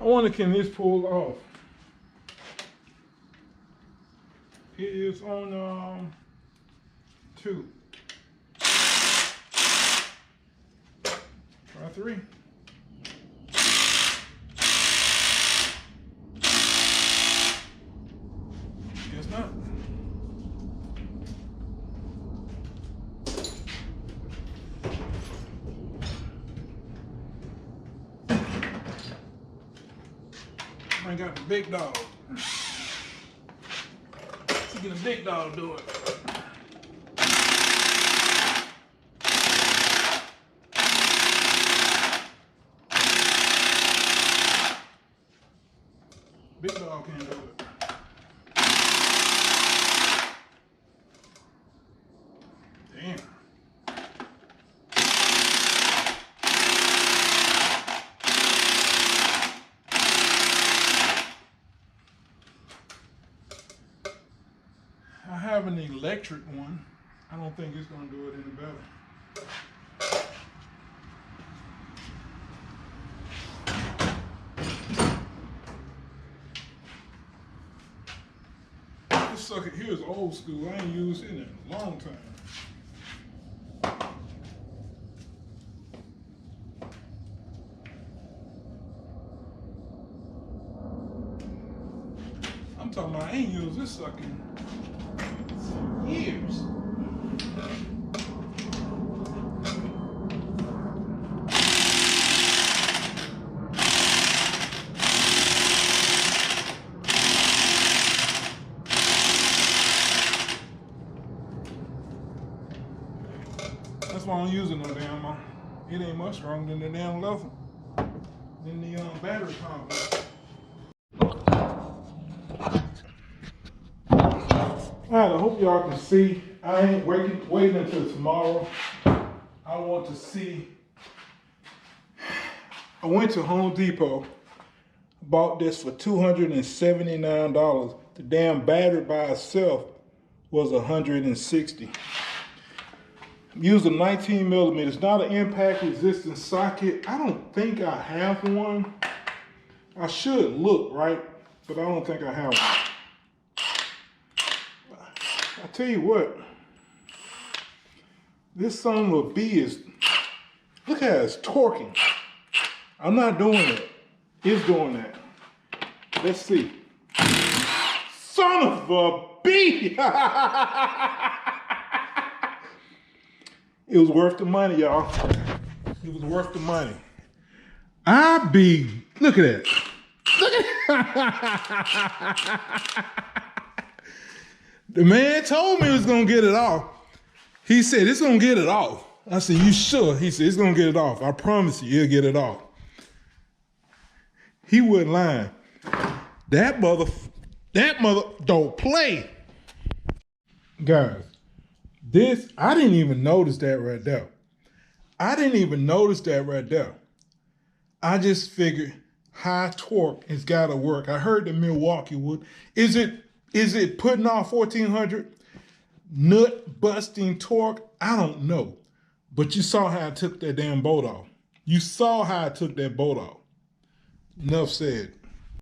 I wonder, can this pull off? It is on 2. Try 3. Guess not. I got the big dog. Let's get a big dog do it. Big dog can't do it. Damn. I have an electric one. I don't think it's gonna do it any better. This sucker here is old school. I ain't used it in a long time. I'm talking about I ain't used this sucker in years. That's why I don't use it no damn more. It ain't much stronger than the damn leather, than the battery complex. Alright, I hope y'all can see. I ain't waiting until tomorrow. I want to see. I went to Home Depot, bought this for $279. The damn battery by itself was $160. I'm using 19 millimeters. It's not an impact resistant socket. I don't think I have one. I should look, right? But I don't think I have one. I tell you what, this son of a bee is, look how it's torquing. I'm not doing it. It's doing that. Let's see. Son of a bee! It was worth the money, y'all. It was worth the money. Look at that. Look at The man told me he was gonna get it off. He said, it's gonna get it off. I said, you sure? He said, it's gonna get it off. I promise you, he'll get it off. He wasn't lying. That mother don't play. Guys, I didn't even notice that right there. I just figured high torque has gotta work. I heard the Milwaukee would. Is it putting off 1400 nut busting torque? I don't know. But you saw how I took that damn bolt off. Enough said.